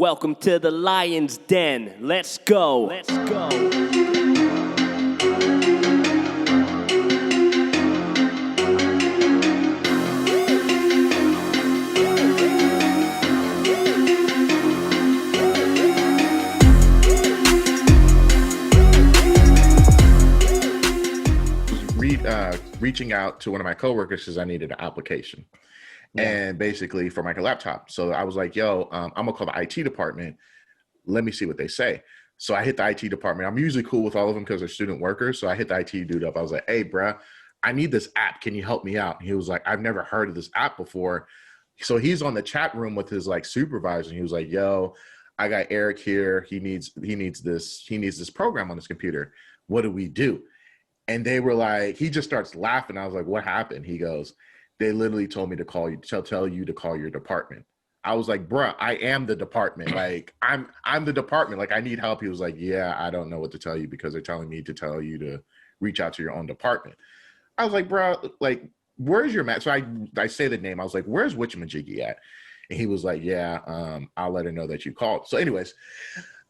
Welcome to the Lion's Den. Let's go. Let's go. Reaching out to one of my coworkers because I needed an application, and basically for my laptop. So I was like, "Yo, I'm gonna call the IT department. Let me see what they say." So I hit the IT department. I'm usually cool with all of them because they're student workers. So I hit the IT dude up. I was like, "Hey, bruh, I need this app. Can you help me out?" And he was like, "I've never heard of this app before." So he's on the chat room with his supervisor. And he was like, "Yo, I got Eric here. He needs this program on his computer. What do we do?" And they were like, he just starts laughing. I was like, "What happened?" He goes, "They literally told me to call you, tell you to call your department." I was like, "Bruh, I am the department. I'm the department. I need help." He was like, "Yeah, I don't know what to tell you because they're telling me to tell you to reach out to your own department." I was like, "Bruh, where's your man?" So I say the name. I was like, "Where's Witchamajiggy at?" And he was like, "Yeah, I'll let her know that you called." So anyways,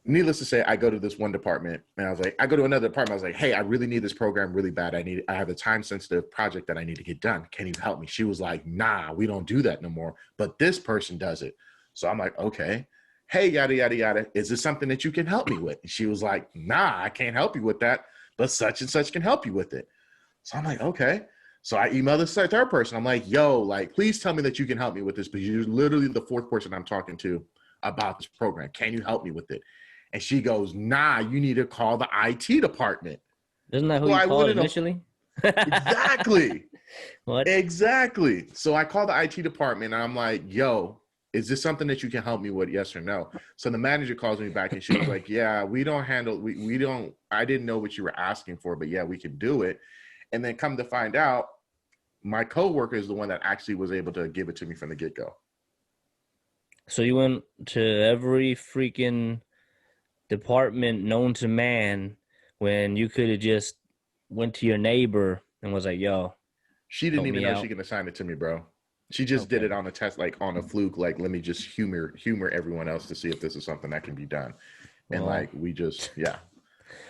needless to say, I go to this one department and I go to another department. I was like, "Hey, I really need this program really bad. I have a time sensitive project that I need to get done. Can you help me?" She was like, "Nah, we don't do that no more, but this person does it." So I'm like, "Okay. Hey, yada, yada, yada. Is this something that you can help me with?" And she was like, "Nah, I can't help you with that, but such and such can help you with it." So I'm like, "Okay." So I emailed this third person. I'm like, "Yo, please tell me that you can help me with this because you're literally the fourth person I'm talking to about this program. Can you help me with it?" And she goes, "Nah, you need to call the IT department." Isn't that who you called initially? Exactly. What? Exactly. So I called the IT department and I'm like, "Yo, is this something that you can help me with? Yes or no?" So the manager calls me back and she was like, "Yeah, we don't, I didn't know what you were asking for, but yeah, we can do it." And then come to find out, my coworker is the one that actually was able to give it to me from the get-go. So you went to every freaking department known to man when you could have just went to your neighbor and was like, "Yo, she didn't even know she could assign it to me, bro. She just did it on a test, on a fluke, let me just humor everyone else to see if this is something that can be done. And we just, yeah.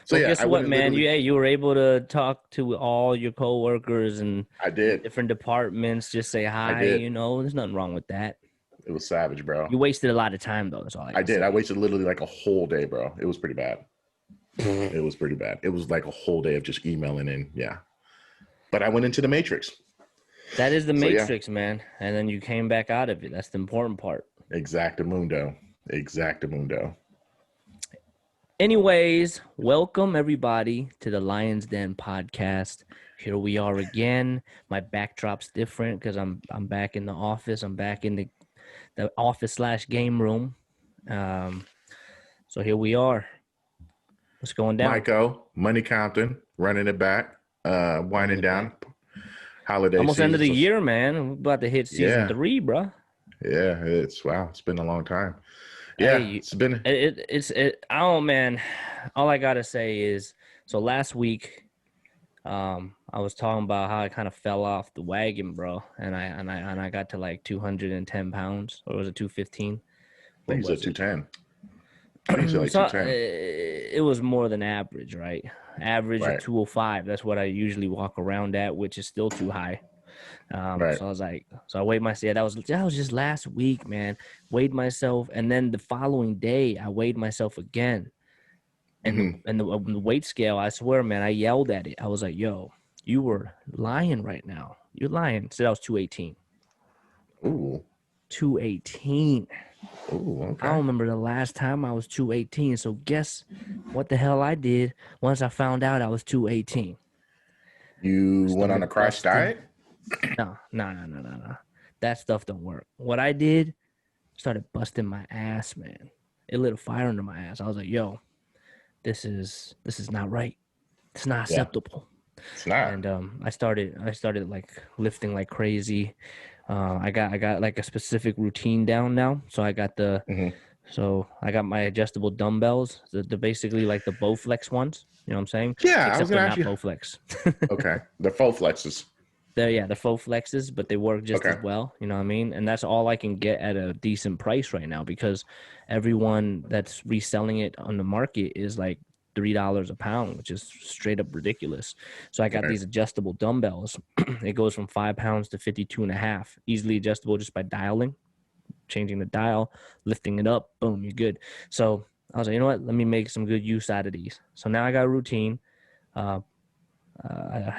So yeah, guess what, man? You were able to talk to all your coworkers and I did different departments, just say hi. There's nothing wrong with that. It was savage, bro. You wasted a lot of time, though. That's all I did. I wasted literally a whole day, bro. It was pretty bad. It was pretty bad. It was a whole day of just emailing in. Yeah. But I went into the matrix. That is the matrix, man. And then you came back out of it. That's the important part. Exactamundo. Anyways, welcome everybody to the Lion's Den podcast. Here we are again. My backdrop's different because I'm back in the office. I'm back in the office/game room. So here we are. What's going down? Myco, money counting, running it back, winding down. Holiday almost season. End of the year, man. We're about to hit season 3, bro. Yeah, it's been a long time. Yeah, it's been. I don't, man. All I gotta say is, so last week, I was talking about how I kind of fell off the wagon, bro, and I got to 210 pounds, or was it 215? I think you said 210. I think you said 210. It was more than average, right? Average of 205. That's what I usually walk around at, which is still too high. So I was like, I weighed myself. Yeah, that was just last week, man. Weighed myself, and then the following day, I weighed myself again. And the weight scale, I swear, man, I yelled at it. I was like, "Yo, you were lying right now. You're lying." So that was 218. Ooh. 218. Ooh, okay. I don't remember the last time I was 218. So guess what the hell I did once I found out I was 218? You went on a crash diet? No. That stuff don't work. What I did, started busting my ass, man. It lit a fire under my ass. I was like, "Yo, this is not right. It's not acceptable." It's not. And I started lifting like crazy. I got a specific routine down now. So I got so I got my adjustable dumbbells. The basically the Bowflex ones. You know what I'm saying? Yeah, Except I was gonna they're ask not you. Bowflex. Okay, the faux flexes. they're faux flexes, but they work just as Okay. well. You know what I mean? And that's all I can get at a decent price right now because everyone that's reselling it on the market is like $3 a pound, which is straight up ridiculous. So I got Right. these adjustable dumbbells. It goes from 5 pounds to 52.5, easily adjustable just by dialing, changing the dial, lifting it up, boom, you're good. So I was like, you know what? Let me make some good use out of these. So now I got a routine. Uh,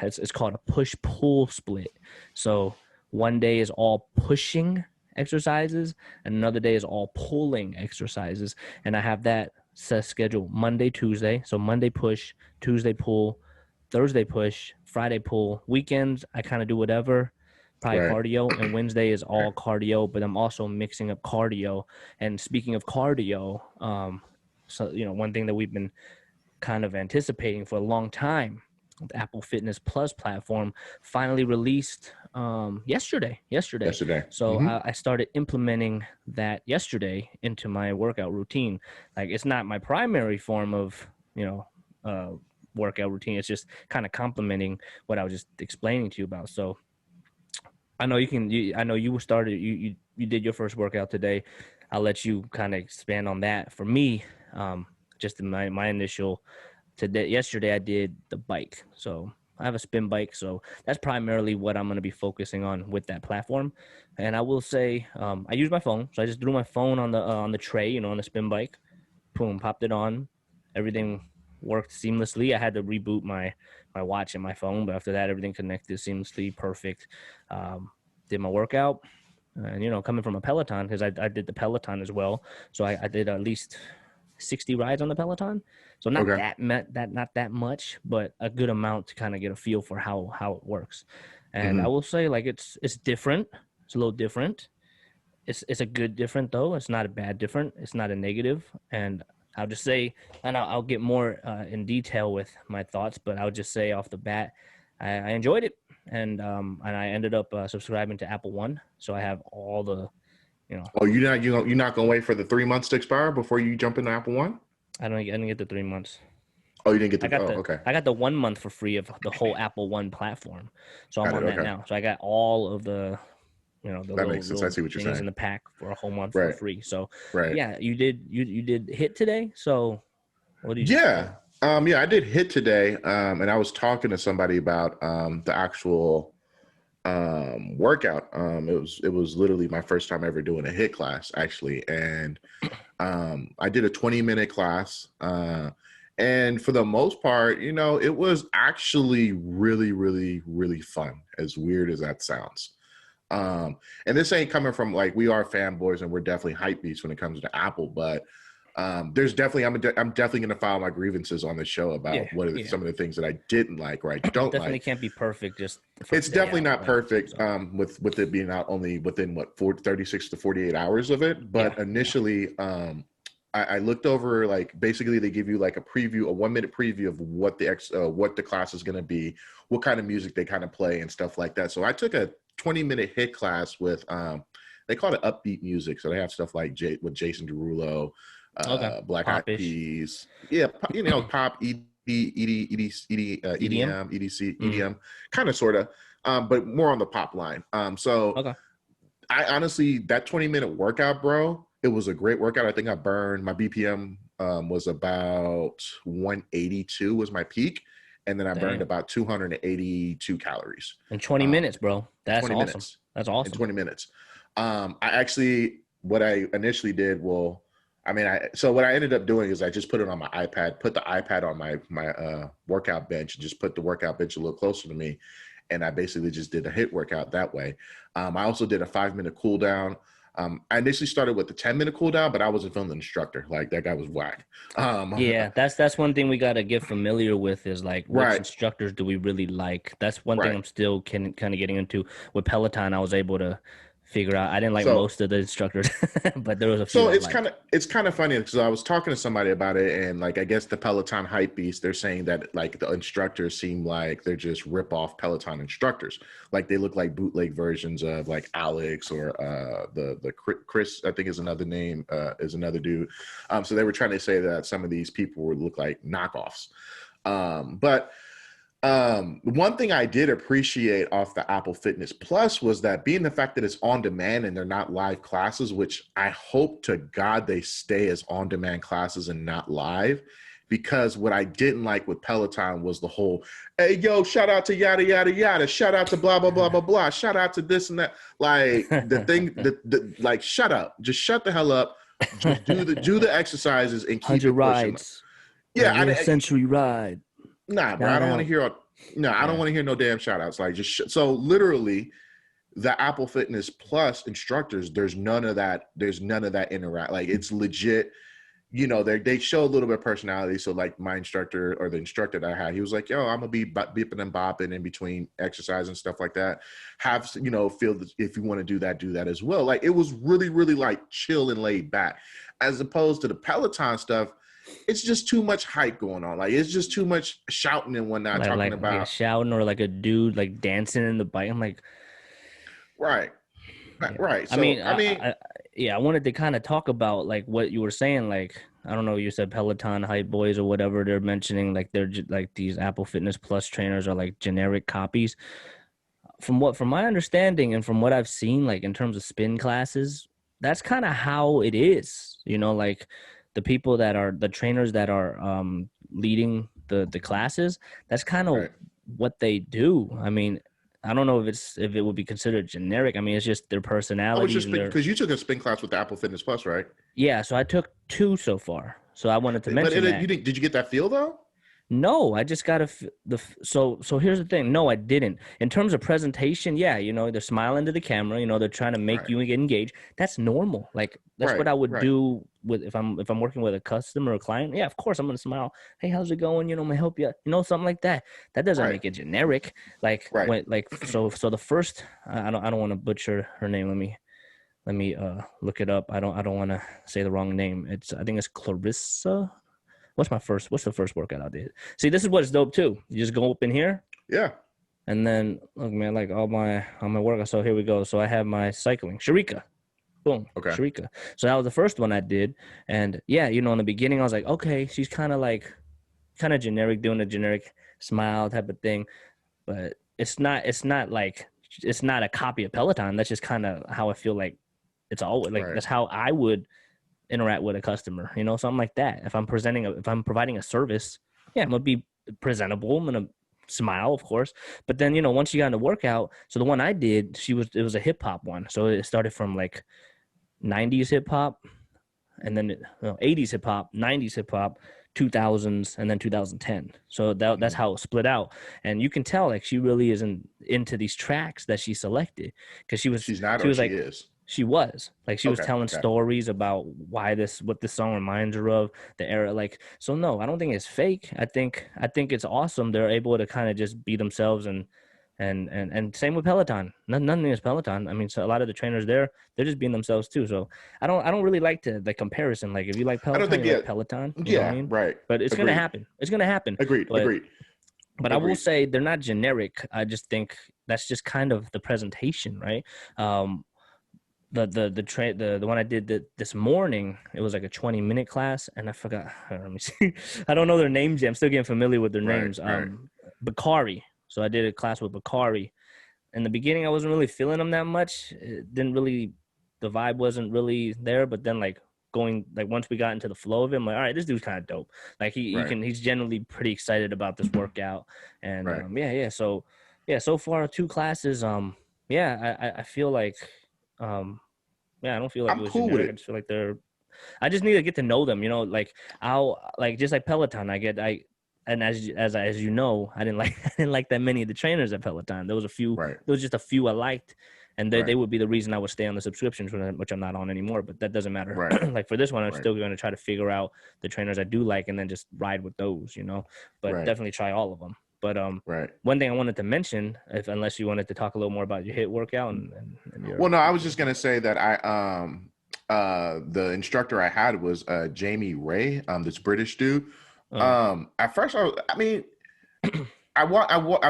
it's called a push-pull split. So one day is all pushing exercises, and another day is all pulling exercises. And I have that set schedule Monday, Tuesday. So Monday push, Tuesday pull, Thursday push, Friday pull. Weekends, I kind of do whatever, probably Right. cardio. And Wednesday is all cardio, but I'm also mixing up cardio. And speaking of cardio, so, one thing that we've been kind of anticipating for a long time, the Apple Fitness Plus platform finally released yesterday. Yesterday. So I started implementing that yesterday into my workout routine. Like, it's not my primary form of, workout routine. It's just kind of complementing what I was just explaining to you about. So I know I know you started, you did your first workout today. I'll let you kind of expand on that. For me, just in my initial yesterday I did the bike. So I have a spin bike, so that's primarily what I'm going to be focusing on with that platform. And I will say, I use my phone, so I just threw my phone on the tray, on the spin bike, boom, popped it on, everything worked seamlessly. I had to reboot my watch and my phone, but after that, everything connected seamlessly, perfect. Did my workout, and coming from a Peloton, because I did the Peloton as well, so I did at least 60 rides on the Peloton. So not Okay. not that much, but a good amount to kind of get a feel for how it works. And I will say, like, it's different. It's a little different. It's a good different though. It's not a bad different. It's not a negative. And I'll just say, and I'll get more in detail with my thoughts, but I'll just say off the bat, I enjoyed it, and I ended up subscribing to Apple One, so I have all the, Oh, you're not gonna wait for the 3 months to expire before you jump into Apple One? I didn't get the 3 months. Oh, you didn't get I the. got Oh, the okay. I got the 1 month for free of the whole Apple One platform, so I'm Got it. on that Okay. now. So I got all of the, the That little makes sense. I see what you're things saying. in the pack for a whole month for Right. free. So Right. yeah, you did hit today. So what did you? Yeah. Yeah, I did hit today. And I was talking to somebody about the actual workout. It was literally my first time ever doing a hit class, actually. And I did a 20-minute class. And for the most part, it was actually really, really, really fun, as weird as that sounds. And this ain't coming from, like, we are fanboys and we're definitely hype beasts when it comes to Apple, but there's definitely, I'm definitely going to file my grievances on the show about some of the things that I didn't like or I don't Definitely like. can't be perft just the It's first day definitely out, not right? perfect. So, With it being out only within 36 to 48 hours of it. But initially, I looked over, like, basically they give you like a 1-minute preview of what the class is going to be, what kind of music they kind of play and stuff like that. So I took a 20-minute hit class with they call it upbeat music. So they have stuff like with Jason Derulo, Black Eyed Popish. Peas, pop, EDM, EDC, EDM, kind of, sort of, but more on the pop line. So I honestly, that 20-minute workout, bro, it was a great workout. I think I burned, my BPM was about 182 was my peak. And then I burned about 282 calories. In 20 minutes, bro. That's 20 awesome. minutes. That's awesome. In 20 minutes. What I initially did, so what I ended up doing is I just put it on my iPad, put the iPad on my workout bench, and just put the workout bench a little closer to me. And I basically just did a hit workout that way. I also did a 5-minute cool down. I initially started with the 10-minute cool down, but I wasn't feeling the instructor. Like, that guy was whack. That's one thing we got to get familiar with is, like, which instructors do we really like? That's one thing I'm still kind of getting into. With Peloton, I was able to figure out. I didn't like most of the instructors, but there was a few. So it's kind of funny because I was talking to somebody about it, and, like, I guess the Peloton hype beast, they're saying that, like, the instructors seem like they're just rip off Peloton instructors. Like, they look like bootleg versions of, like, Alex or the Chris, I think is another name, is another dude. So they were trying to say that some of these people would look like knockoffs. But One thing I did appreciate off the Apple Fitness Plus was that being the fact that it's on demand and they're not live classes, which I hope to God they stay as on demand classes and not live. Because what I didn't like with Peloton was the whole, hey, yo, shout out to yada, yada, yada. Shout out to blah, blah, blah, blah, blah. Shout out to this and that. Like the thing, like, shut up. Just shut the hell up. Just do the exercises and keep it pushing. Rides. Yeah. Century ride. Nah, bro, I don't want to hear. No, I don't want to hear no damn shout outs. Like, just so literally, the Apple Fitness Plus instructors, there's none of that. There's none of that interact. Like, it's legit. You know, they show a little bit of personality. So, like, my instructor or the instructor that I had, he was like, "Yo, I'm gonna be beeping and bopping in between exercise and stuff like that. Have feel that if you want to do that as well." Like, it was really, really like chill and laid back, as opposed to the Peloton stuff. It's just too much hype going on. Like, it's just too much shouting and whatnot, talking about shouting, or like a dude like dancing in the bike. I'm like, right. So, I wanted to kind of talk about like what you were saying. Like, I don't know, you said Peloton hype boys or whatever. They're mentioning like they're like these Apple Fitness Plus trainers are like generic copies. From my understanding and from what I've seen, like in terms of spin classes, that's kind of how it is. Like, the people that are the trainers that are leading the classes, that's kind of what they do. I mean, I don't know if it would be considered generic. I mean, it's just their personalities. Because you took a spin class with the Apple Fitness Plus, right? Yeah, so I took 2 so far. So I wanted to mention that. Did you get that feel though? No, I just got so here's the thing. No, I didn't. In terms of presentation, yeah, they're smiling to the camera, they're trying to make you get engaged. That's normal. Like, that's what I would do with if I'm working with a customer or a client. Yeah, of course I'm going to smile. Hey, how's it going? May I help you? Something like that. That doesn't make it generic. Like, so the first, I don't want to butcher her name. Let me look it up. I don't want to say the wrong name. I think it's Clarissa. What's the first workout I did? See, this is what's dope too. You just go up in here. Yeah. And then look, man, like all my workout. So here we go. So I have my cycling. Sharika. Boom. Okay. Sharika. So that was the first one I did. And yeah, in the beginning I was like, okay, she's kind of generic, doing a generic smile type of thing. But it's not a copy of Peloton. That's just kind of how I feel like it's always like that's how I would interact with a customer, something like that. If I'm providing a service, yeah, I'm gonna be presentable. I'm gonna smile, of course. But then, once you got into workout, so the one I did, it was a hip hop one. So it started from like 90s hip hop, and then 80s hip hop, 90s hip hop, 2000s, and then 2010. So that's how it split out. And you can tell like she really isn't into these tracks that she selected, because she was is. She was telling stories about what this song reminds her of, the era. Like, so no, I don't think it's fake. I think it's awesome. They're able to kind of just be themselves, and same with Peloton. Nothing is Peloton. I mean, so a lot of the trainers they're just being themselves too. So I don't really like the comparison. Like, if you like Peloton, you like Peloton. You know what I mean? Right. But it's gonna happen. It's gonna happen. Agreed. But I will say they're not generic. I just think that's just kind of the presentation, right? The one I did this morning, it was like a 20-minute class, and I forgot. Let me see. I don't know their names yet. I'm still getting familiar with their names. Bakari. So I did a class with Bakari. In the beginning, I wasn't really feeling them that much. The vibe wasn't really there. But then once we got into the flow of it, I'm like, all right, this dude's kind of dope. Like he's generally pretty excited about this workout. And so far 2 classes. I feel like I don't feel like I'm it was cool generic. with it. I just feel like I just need to get to know them, like just like Peloton, and as you know, I didn't like that many of the trainers at Peloton. There was a few, there was just a few I liked, and they would be the reason I would stay on the subscriptions, which I'm not on anymore, but that doesn't matter. Like for this one, I'm still going to try to figure out the trainers I do like, and then just ride with those, but definitely try all of them. But one thing I wanted to mention, unless you wanted to talk a little more about your HIIT workout and your. Well, no, I was just gonna say that the instructor I had was Jamie Ray, this British dude. At first, I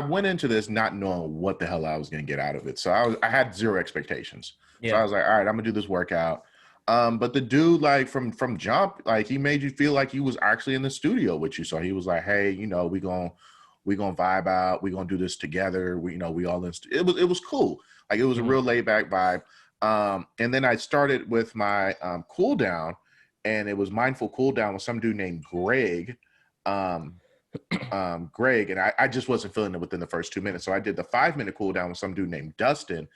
went into this not knowing what the hell I was gonna get out of it, so I had zero expectations. Yeah. So I was like, all right, I'm gonna do this workout. But the dude, like from jump, like he made you feel like he was actually in the studio with you. So he was like, hey, We gonna vibe out. We gonna do this together. We all it was cool. Like it was a real laid back vibe. And then I started with my cool down, and it was mindful cool down with some dude named Greg. Greg, and I just wasn't feeling it within the first 2 minutes. So I did the 5-minute cool down with some dude named Dustin,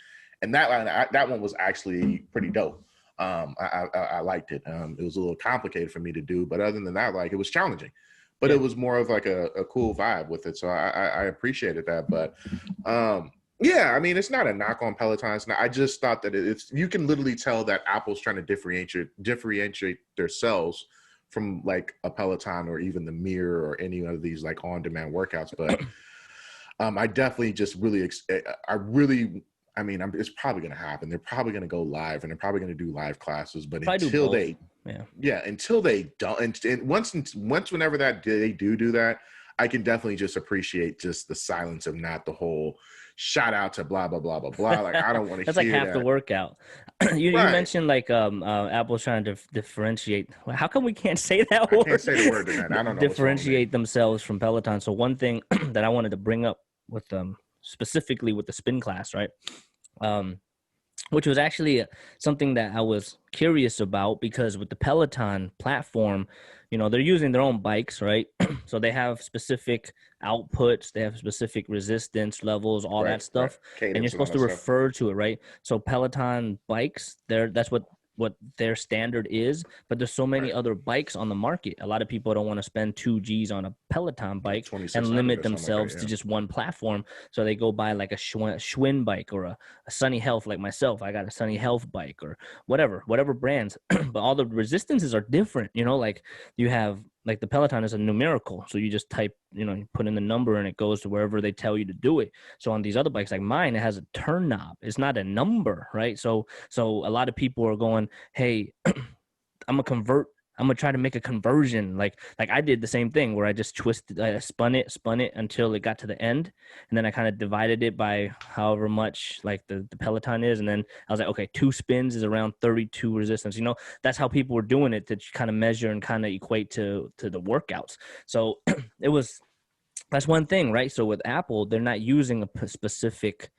and that one was actually pretty dope. I liked it. It was a little complicated for me to do, but other than that, like it was challenging, but it was more of like a cool vibe with it. So I appreciated that. But yeah, I mean, it's not a knock on Peloton. I just thought that it's, you can literally tell that Apple's trying to differentiate themselves from like a Peloton or even the Mirror or any of these like on-demand workouts. But I definitely just really, I mean, it's probably going to happen. They're probably going to go live, and they're probably going to do live classes. But until they, until they don't, and once whenever that they do that, I can definitely just appreciate just the silence of not the whole shout out to blah blah blah blah blah. Like I don't want to. That's like half the workout. You mentioned like Apple's trying to differentiate. How come we can't say that word? I can't say the word in that. I don't know. Differentiate themselves from Peloton. So one thing that I wanted to bring up with specifically with the spin class, right? Which was actually something that I was curious about, because with the Peloton platform, they're using their own bikes, right? So they have specific outputs, they have specific resistance levels, all that stuff, and you're supposed to refer to it, right? So Peloton bikes, that's what their standard is, but there's so many other bikes on the market. A lot of people don't want to spend 2 G's on a Peloton bike and limit themselves to just one platform. So they go buy like a Schwinn bike or a Sunny Health, like myself. I got a Sunny Health bike or whatever brands, but all the resistances are different. Like you have, like the Peloton is a numerical. So you just type, you put in the number and it goes to wherever they tell you to do it. So on these other bikes, like mine, it has a turn knob. It's not a number, right? So a lot of people are going, hey, I'm going to try to make a conversion. Like I did the same thing where I just spun it until it got to the end. And then I kind of divided it by however much like the Peloton is. And then I was like, okay, 2 spins is around 32 resistance. That's how people were doing it, to kind of measure and kind of equate to the workouts. So that's one thing, right? So with Apple, they're not using a specific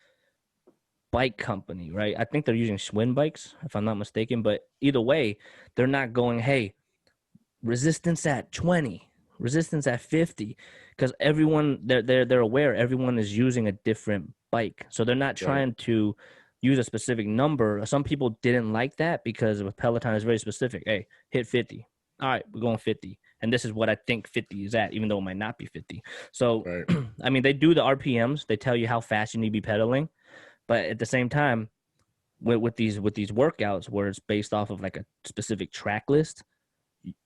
bike company, right? I think they're using Schwinn bikes, if I'm not mistaken. But either way, they're not going, hey, resistance at 20, resistance at 50, because everyone they're aware everyone is using a different bike, so they're not trying to use a specific number. Some people didn't like that because with Peloton is very specific. Hey, hit 50. All right, we're going 50, and this is what I think 50 is at, even though it might not be 50. So I mean, they do the RPMs, they tell you how fast you need to be pedaling, but at the same time with these workouts where it's based off of like a specific track list,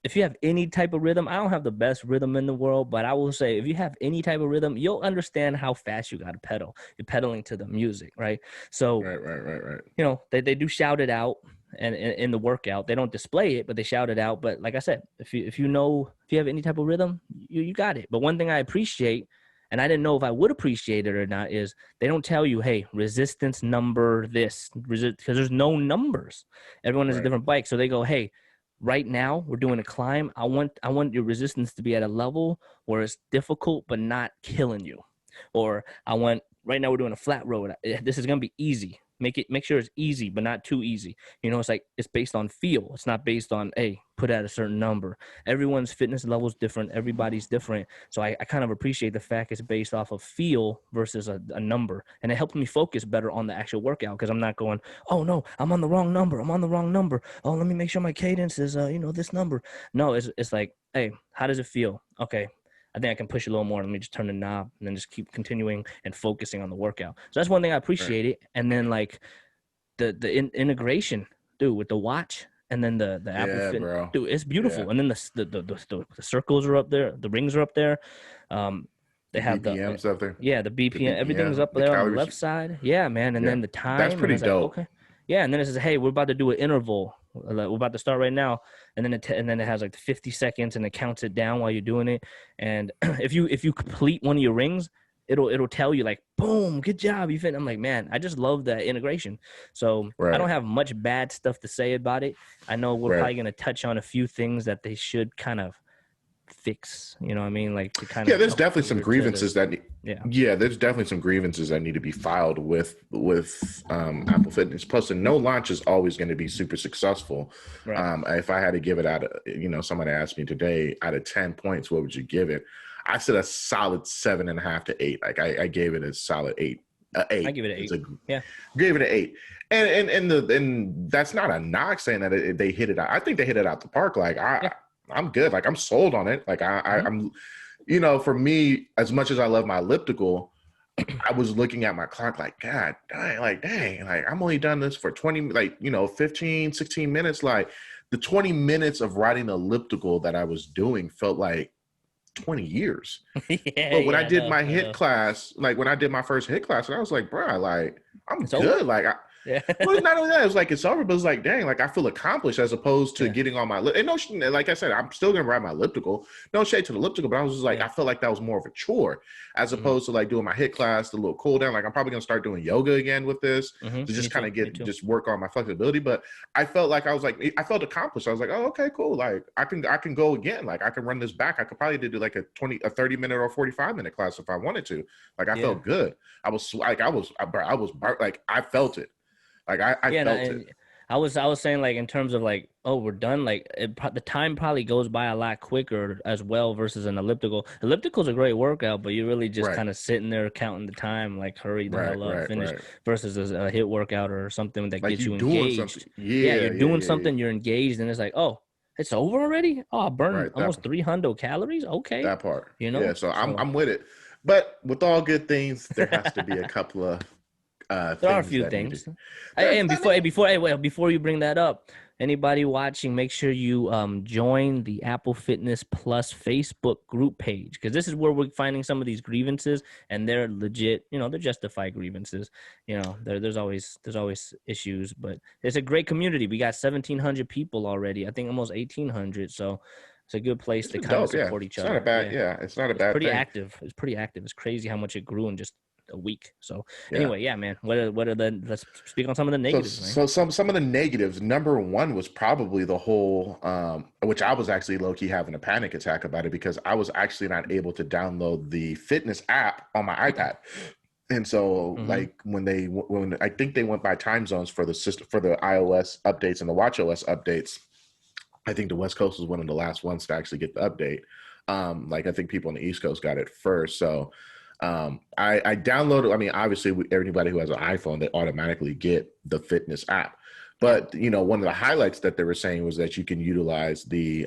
if you have any type of rhythm, I don't have the best rhythm in the world, but I will say if you have any type of rhythm, you'll understand how fast you got to pedal. You're pedaling to the music, right? So, right. They do shout it out, and in the workout, they don't display it, but they shout it out. But like I said, if you have any type of rhythm, you got it. But one thing I appreciate, and I didn't know if I would appreciate it or not, is they don't tell you, hey, resistance number this, because there's no numbers. Everyone has a different bike, so they go, hey, right now we're doing a climb. I want your resistance to be at a level where it's difficult but not killing you. Or right now we're doing a flat road. This is gonna be easy. Make sure it's easy but not too easy. It's like it's based on feel. It's not based on, hey, put at a certain number. Everyone's fitness level is different. Everybody's different. So I kind of appreciate the fact it's based off of feel versus a number. And it helped me focus better on the actual workout, because I'm not going, oh no, I'm on the wrong number. Oh, let me make sure my cadence is this number. No, it's like, hey, how does it feel? Okay, I think I can push a little more. Let me just turn the knob and then just keep continuing and focusing on the workout. So that's one thing I appreciate it. And then like the integration, dude, with the watch and then the Apple Fit, bro. Dude, it's beautiful. Yeah. And then the circles are up there, the rings are up there. They have BPMs up there. Yeah, the BPM, everything's up there on the left side. Yeah, man. And then the time. That's pretty dope. Like, okay. Yeah, and then it says, hey, we're about to do an interval. We're about to start right now, and then it has like 50 seconds, and it counts it down while you're doing it. And if you complete one of your rings, it'll tell you like, boom, good job, you fit. I'm like, man, I just love that integration. So I don't have much bad stuff to say about it. I know we're probably gonna touch on a few things that they should kind of fix, you know what I mean? Like to kind Yeah, of there's definitely some grievances there's definitely some grievances that need to be filed with Apple Fitness Plus, and no launch is always going to be super successful. Right. If I had to give it out of, somebody asked me today, out of 10 points, what would you give it? I said a solid 7.5 to 8. Like I gave it a solid 8. 8. I give it an 8. Gave it an 8. And that's not a knock saying that they hit it out. I think they hit it out the park. Like I'm good. Like I'm sold on it. Like I'm, for me, as much as I love my elliptical, I was looking at my clock like, God dang, like I'm only done this for 20, 15, 16 minutes. Like the 20 minutes of riding the elliptical that I was doing felt like 20 years. But when I did my HIIT class, like when I did my first HIIT class, and I was like, bro, like I'm good. Over. Like well, not only that, it was like it's over, but it's like, dang, like I feel accomplished as opposed to getting on my and no, like I said, I'm still gonna ride my elliptical. No shade to the elliptical, but I was just like, I felt like that was more of a chore as opposed to like doing my HIIT class, the little cool down. Like I'm probably gonna start doing yoga again with this to just kind of just work on my flexibility. But I felt like I felt accomplished. I was like, oh, okay, cool. Like I can go again. Like I can run this back. I could probably do like a 30 minute or 45 minute class if I wanted to. Like I felt good. I was like I felt it. Like I felt it. I was saying like in terms of like, oh, we're done. Like the time probably goes by a lot quicker as well versus an elliptical. Elliptical's a great workout, but you're really just kind of sitting there counting the time, like hurry the hell up, finish. Versus a HIIT workout or something that gets you engaged. You're doing something. You're engaged, and it's like, oh, it's over already. Oh, I burned almost 300 calories. Okay, that part. Yeah, so I'm with it. But with all good things, there has to be a couple of. There are a few things. And before you bring that up, anybody watching, make sure you join the Apple Fitness Plus Facebook group page, because this is where we're finding some of these grievances, and they're legit. They're justified grievances. There's always issues, but it's a great community. We got 1,700 people already. I think almost 1,800. So it's a good place to kind of support each other. It's not a bad. It's not a bad. Pretty active. It's pretty active. It's crazy how much it grew in just a week. So anyway, man, what are the, let's speak on some of the negatives. So some of the negatives. Number one was probably the whole which I was actually low-key having a panic attack about it, because I was actually not able to download the fitness app on my iPad. And so like when I think they went by time zones for the system, for the iOS updates and the watchOS updates, I think the West Coast was one of the last ones to actually get the update. Like I think people on the East Coast got it first. So I downloaded, I mean, obviously everybody who has an iPhone, they automatically get the fitness app. But, one of the highlights that they were saying was that you can utilize the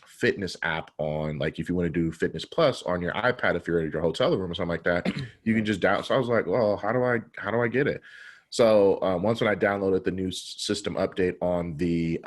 fitness app on, like, if you want to do Fitness Plus on your iPad, if you're at your hotel room or something like that, you can just download. So I was like, well, how do I get it? So once when I downloaded the new system update on the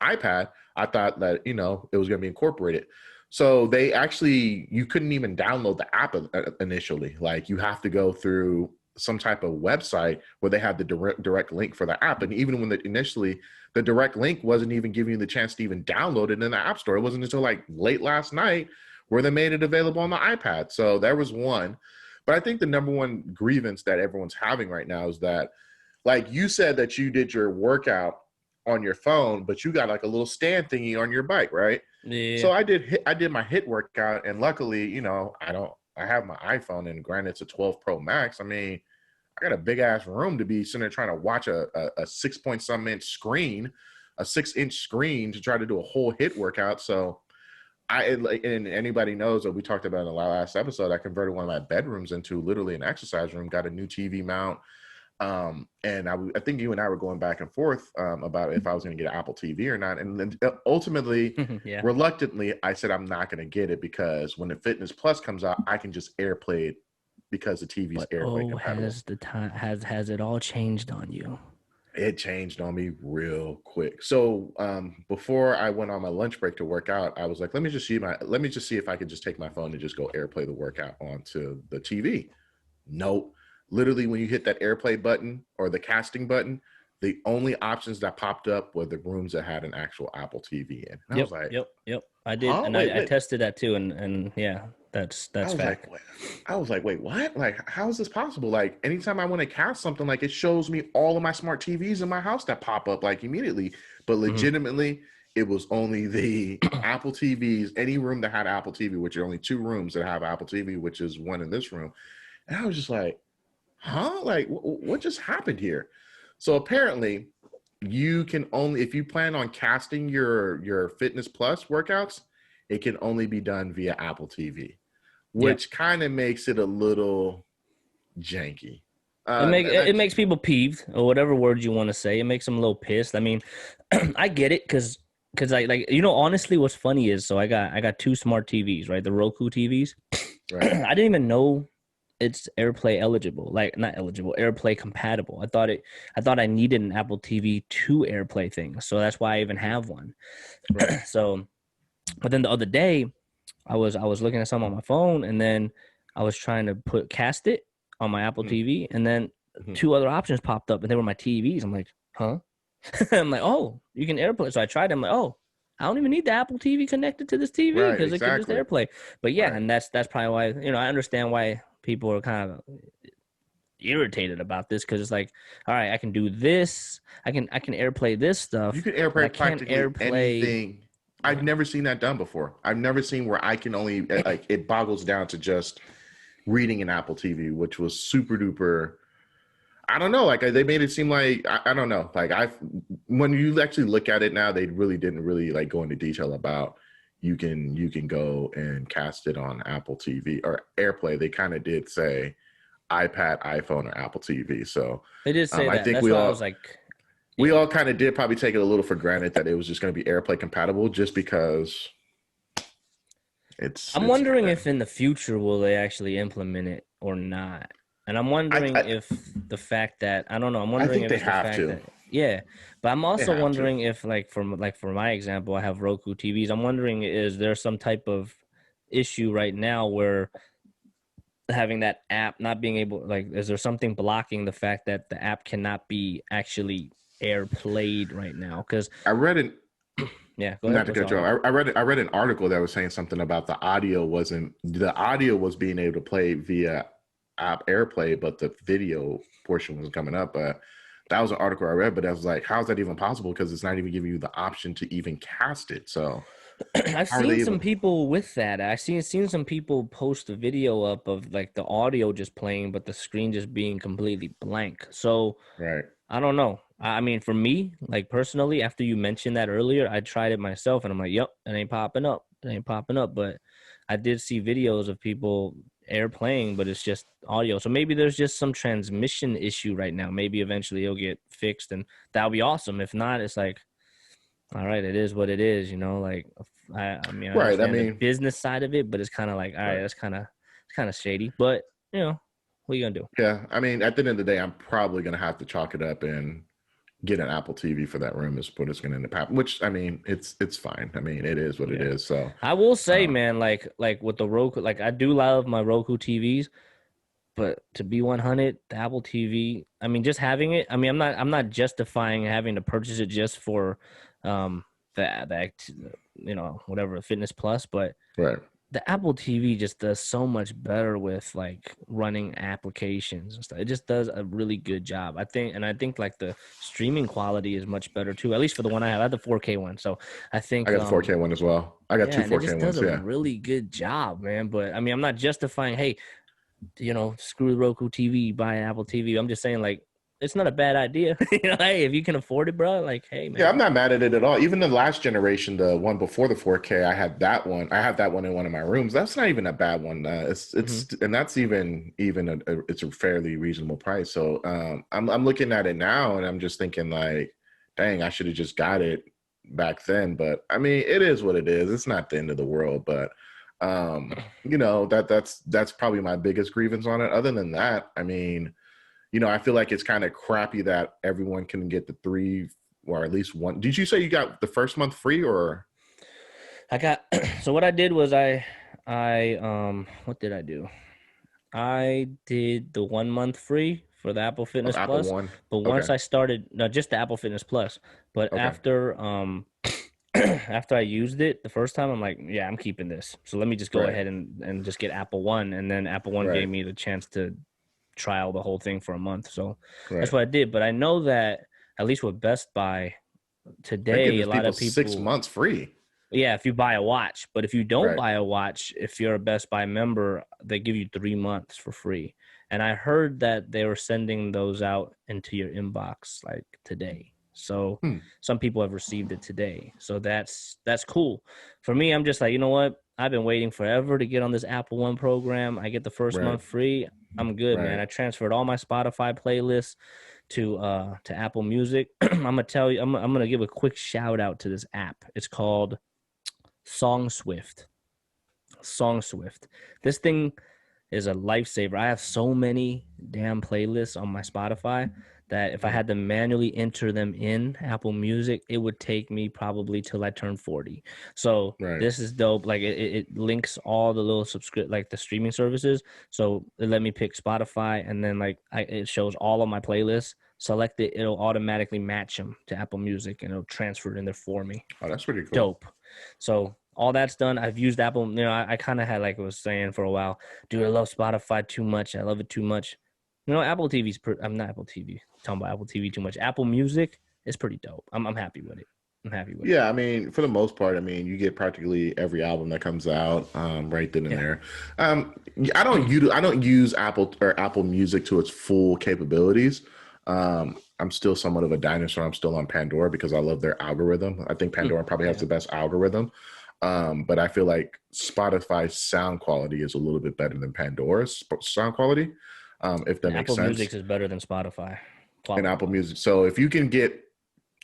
iPad, I thought that, it was going to be incorporated. So you couldn't even download the app initially. Like you have to go through some type of website where they have the direct link for the app. And even when initially the direct link wasn't even giving you the chance to even download it in the App Store. It wasn't until like late last night where they made it available on the iPad. So there was one. But I think the number one grievance that everyone's having right now is that, like you said, that you did your workout on your phone, but you got like a little stand thingy on your bike, right? Yeah. So I did my HIIT workout, and luckily, I have my iPhone, and granted it's a 12 Pro Max. I mean, I got a big ass room to be sitting there trying to watch a 6-point-some-inch screen, a 6-inch screen to try to do a whole HIIT workout. So and anybody knows that we talked about in the last episode, I converted one of my bedrooms into literally an exercise room, got a new TV mount. And I think you and I were going back and forth about if I was going to get an Apple TV or not. And then ultimately, reluctantly, I said I'm not going to get it, because when the Fitness Plus comes out, I can just AirPlay it because the TV's AirPlay compatible. Has it all changed on you? It changed on me real quick. So before I went on my lunch break to work out, I was like, let me just see if I could just take my phone and just go AirPlay the workout onto the TV. Nope. Literally, when you hit that AirPlay button or the casting button, the only options that popped up were the rooms that had an actual Apple TV in. And I was like, yep. I did, and I tested that too, and yeah, that's fact. I was like, wait, what? Like, how is this possible? Like, anytime I want to cast something, like, it shows me all of my smart TVs in my house that pop up like immediately. But legitimately, it was only the Apple TVs, any room that had Apple TV, which are only 2 rooms that have Apple TV, which is one in this room. And I was just like, huh? Like, what just happened here? So apparently, you can only, if you plan on casting your Fitness Plus workouts, it can only be done via Apple TV, which kind of makes it a little janky. It makes people peeved, or whatever word you want to say. It makes them a little pissed. I mean, I get it because like honestly, what's funny is, so I got 2 smart TVs, right? The Roku TVs. Right. I didn't even know it's AirPlay eligible, like not eligible, AirPlay compatible. I thought I needed an Apple TV to AirPlay things, so that's why I even have one. Right. So, but then the other day, I was looking at something on my phone, and then I was trying to cast it on my Apple TV, and then 2 other options popped up, and they were my TVs. I'm like, huh? I'm like, oh, you can AirPlay. So I tried it. I'm like, oh, I don't even need the Apple TV connected to this TV because it can just AirPlay. But yeah, and that's probably why, I understand why people are kind of irritated about this, because it's like, all right, I can do this. I can AirPlay this stuff. You can AirPlay practically anything. I've never seen that done before. I've never seen where I can only like it boggles down to just reading an Apple TV, which was super duper. I don't know. Like they made it seem like I don't know. Like when you actually look at it now, they really didn't really like go into detail about you can go and cast it on Apple TV or AirPlay. They kind of did say iPad, iPhone, or Apple TV. So they did say that. I think that's why I was like, we all kind of did probably take it a little for granted that it was just going to be AirPlay compatible, just because I'm wondering if in the future will they actually implement it or not. And I'm wondering if the fact that I don't know. I'm wondering if it's the fact that but I'm also wondering if like for my example, I have Roku TVs. I'm wondering, is there some type of issue right now where having that app not being able, like, is there something blocking the fact that the app cannot be actually AirPlayed right now? Because I read it. Yeah, go ahead. Not to cut you off. I read an article that was saying something about the audio was being able to play via app AirPlay, but the video portion was coming up. That was an article I read, but I was like, how is that even possible? Because it's not even giving you the option to even cast it. So I've seen some people with that. I've seen some people post a video up of like the audio just playing, but the screen just being completely blank. So right. I don't know. I mean, for me, like personally, after you mentioned that earlier, I tried it myself, and I'm like, yep, it ain't popping up. It ain't popping up. But I did see videos of people AirPlaying, but it's just audio. So maybe there's just some transmission issue right now. Maybe eventually it'll get fixed, and that'll be awesome. If not, it's like, all right, it is what it is, Like, I understand the business side of it, but it's kind of like, all right, that's kind of shady. But what are you gonna do? Yeah, I mean, at the end of the day, I'm probably gonna have to chalk it up and get an Apple TV for that room is what it's going to end up happening, which, I mean, it's fine. I mean, it is what it is. So I will say, man, like with the Roku, like I do love my Roku TVs, but to be 100, the Apple TV, I mean, just having it, I mean, I'm not justifying having to purchase it just for whatever, Fitness Plus, but right. The Apple TV just does so much better with like running applications and stuff. It just does a really good job. I think like the streaming quality is much better too. At least for the one I have. I have the 4K one, so I think I got the 4K one as well. I got 2 4K ones. It just does a really good job, man. But I mean, I'm not justifying, hey, screw the Roku TV, buy an Apple TV. I'm just saying, like, it's not a bad idea. Hey, if you can afford it, bro, like, hey, man. Yeah, I'm not mad at it at all. Even the last generation, the one before the 4K, I had that one. I have that one in one of my rooms. That's not even a bad one. It's and that's even it's a fairly reasonable price. So I'm looking at it now, and I'm just thinking like, dang, I should have just got it back then. But I mean, it is what it is. It's not the end of the world. But that's probably my biggest grievance on it. Other than that, I mean, I feel like it's kind of crappy that everyone can get the 3 or at least 1. Did you say you got the first month free, or? I got, so what I did was I what did I do? I did the 1 month free for the Apple Fitness Plus. One. But once I started, no, just the Apple Fitness Plus. But after after I used it the first time, I'm like, yeah, I'm keeping this. So let me just go ahead and just get Apple One. And then Apple One gave me the chance to trial the whole thing for a month. So that's what I did. But I know that at least with Best Buy, today a lot of people 6 months free. Yeah, if you buy a watch. But if you don't Right. buy a watch, if you're a Best Buy member, they give you 3 months for free. And I heard that they were sending those out into your inbox like today. So some people have received it today. So that's cool. For me, I'm just like, you know what? I've been waiting forever to get on this Apple One program. I get the first Right. month free. I'm good, man. Right. I transferred all my Spotify playlists to Apple Music. I'm gonna tell you, I'm gonna give a quick shout out to this app. It's called SongSwift. This thing is a lifesaver. I have so many damn playlists on my Spotify that if I had to manually enter them in Apple Music, it would take me probably till I turn 40. So this is dope. Like it links all the little like the streaming services. So it let me pick Spotify, and then like it shows all of my playlists. Select it, it'll automatically match them to Apple Music, and it'll transfer it in there for me. Oh, that's pretty cool. Dope. So all that's done. I've used Apple. You know, I kind of had, like I was saying for a while, dude, I love Spotify too much. I love it too much. You know, Apple TV's. I'm not Apple TV. I'm talking about Apple TV too much. Apple Music is pretty dope. I'm happy with it. Yeah, I mean, for the most part, I mean, you get practically every album that comes out right then and there. I don't use Apple Music to its full capabilities. I'm still somewhat of a dinosaur. I'm still on Pandora because I love their algorithm. I think Pandora probably has the best algorithm. But I feel like Spotify's sound quality is a little bit better than Pandora's sound quality, if that makes sense. Apple Music is better than Spotify. And Apple Music. So if you can get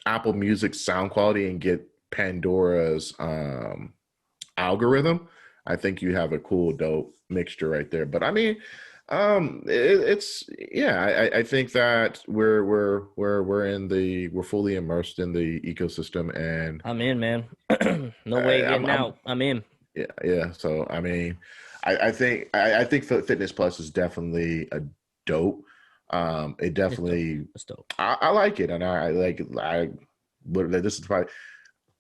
Apple Music sound quality and get Pandora's algorithm, I think you have a cool, dope mixture right there. But I mean, I think that we're fully immersed in the ecosystem, and I'm in, man. No way getting out. I'm in. Yeah. So I mean, I think Fitness Plus is definitely a dope. It definitely, it's dope. I like it, and this is probably,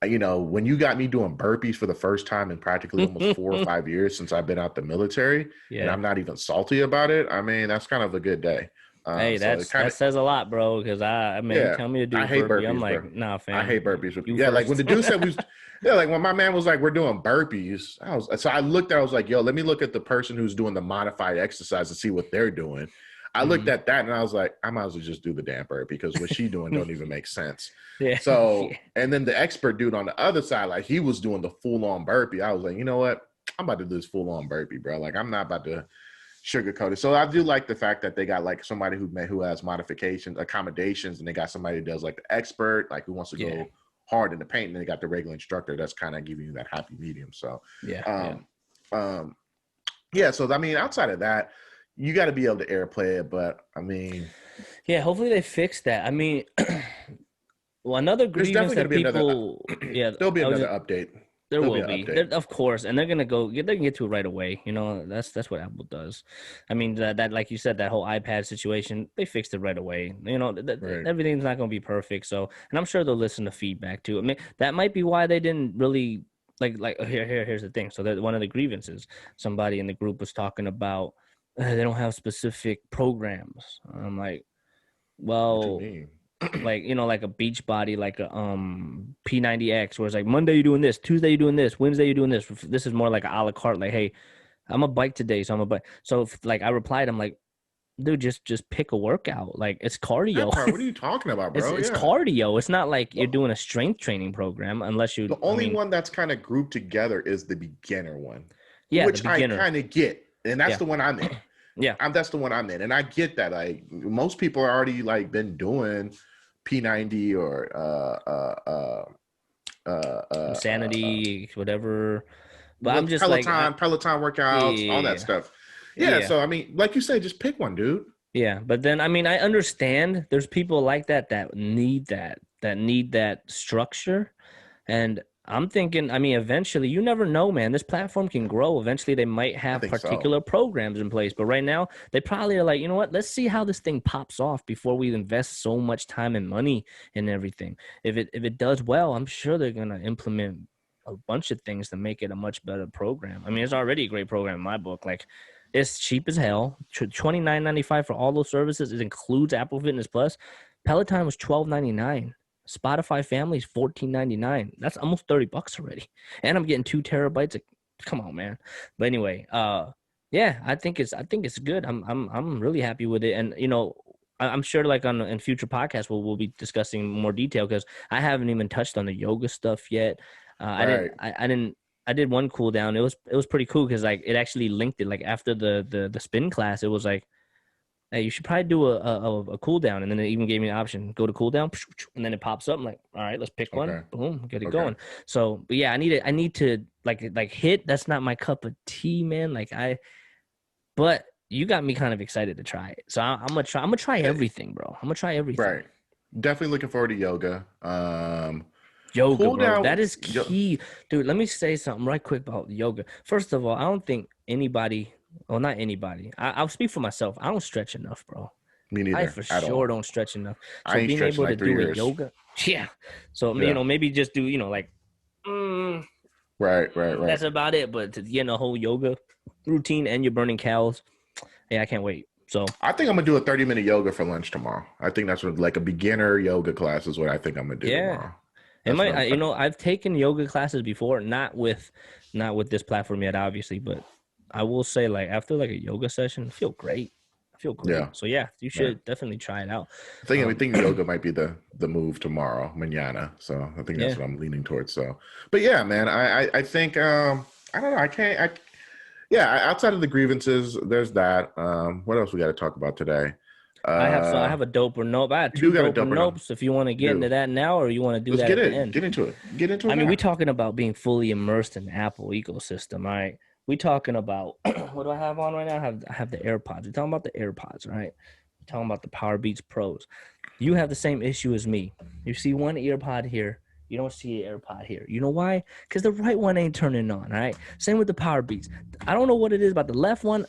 you know, when you got me doing burpees for the first time in practically almost 4 or 5 years since I've been out the military, and I'm not even salty about it. I mean, that's kind of a good day. Hey, that says a lot, bro. Because you tell me to do I hate burpees, I'm like, bro. nah, fam. I hate burpees. Like when the dude said like when my man was like, we're doing burpees, I looked at, I was like, yo, let me look at the person who's doing the modified exercise and see what they're doing. I looked at that and I was like, I might as well just do the damn burpee because what she doing don't even make sense. Yeah. So, and then the expert dude on the other side, like he was doing the full on burpee. I was like, you know what? I'm about to do this full on burpee, bro. Like I'm not about to sugarcoat it. So I do like the fact that they got like somebody who has modifications, accommodations, and they got somebody who does like the expert, like who wants to go hard in the paint, and they got the regular instructor that's kind of giving you that happy medium. So so I mean, outside of that, you got to be able to airplay it, but I mean, hopefully they fix that. I mean, well, another grievance that people, there'll be another update. There will be, of course, and they can get to it right away. You know, that's what Apple does. I mean, that like you said, that whole iPad situation, they fixed it right away. You know, everything's not going to be perfect. So, and I'm sure they'll listen to feedback too. I mean, that might be why they didn't really here's the thing. So that one of the grievances, somebody in the group was talking about. They don't have specific programs. I'm like, well, like, you know, like a beach body, like a P90X, where it's like Monday you're doing this, Tuesday you're doing this, Wednesday you're doing this. This is more like a la carte. Like, hey, I'm a bike today, so I'm a bike. So like I replied, I'm like, dude, just pick a workout. Like it's cardio. What are you talking about, bro? It's cardio. It's not like you're doing a strength training program unless you. The only one that's kind of grouped together is the beginner one. Yeah, which I kind of get, and that's the one I'm in. Yeah, that's the one I'm in, and I get that. Like most people are already like been doing P90 or Insanity, whatever. But I'm just Peloton workouts, all that stuff. Yeah, so I mean, like you say, just pick one, dude. Yeah, but then I mean, I understand there's people like that need that structure, and I'm thinking, I mean, eventually, you never know, man. This platform can grow. Eventually, they might have particular programs in place. But right now, they probably are like, you know what? Let's see how this thing pops off before we invest so much time and money in everything. If it does well, I'm sure they're going to implement a bunch of things to make it a much better program. I mean, it's already a great program in my book. Like, it's cheap as hell. $29.95 for all those services. It includes Apple Fitness Plus. Peloton was $12.99. Spotify family is $14.99. That's almost $30 already, and I'm getting 2 terabytes. Like, come on, man. But anyway, yeah, I think it's good. I'm really happy with it, and I'm sure like in future podcasts we'll be discussing more detail because I haven't even touched on the yoga stuff yet. I did one cool down. It was pretty cool because like it actually linked it. Like after the spin class, it was like, hey, you should probably do a cool down, and then it even gave me an option, go to cool down, and then it pops up. I'm like, all right, let's pick one. Boom, get it going. So, but yeah, I need to like hit. That's not my cup of tea, man. But you got me kind of excited to try it. So I'm gonna try everything, bro. I'm gonna try everything. Right. Definitely looking forward to yoga. Yoga, bro. Down, that is key. Dude, let me say something right quick about yoga. First of all, I don't think anybody, well, not anybody. I'll speak for myself. I don't stretch enough, bro. Me neither. I for sure don't stretch enough. So I ain't being able like to do 3 years. yoga, yeah. So maybe just do like, right. That's about it. But to get in a whole yoga routine and you're burning calories, yeah, I can't wait. So I think I'm gonna do a 30-minute yoga for lunch tomorrow. I think that's what, like a beginner yoga class is what I think I'm gonna do tomorrow. It might, I've taken yoga classes before, not with this platform yet, obviously, but I will say, like, after like a yoga session, I feel great. Yeah. So yeah, you should definitely try it out. I think yoga might be the move tomorrow, mañana. So I think that's what I'm leaning towards. So, but yeah, man, I think I don't know. Outside of the grievances, there's that. What else we got to talk about today? I have a doper nope. I have 2 doper nopes. If you want to get into that now, or you want to do that at the end. Get into it. I mean, we're talking about being fully immersed in the Apple ecosystem. All right, we're talking about what do I have on right now? I have the AirPods. We're talking about the AirPods, right? We're talking about the Power Beats Pros. You have the same issue as me. You see one earpod here. You don't see an AirPod here. You know why? Because the right one ain't turning on, all right? Same with the Power Beats. I don't know what it is about the left one.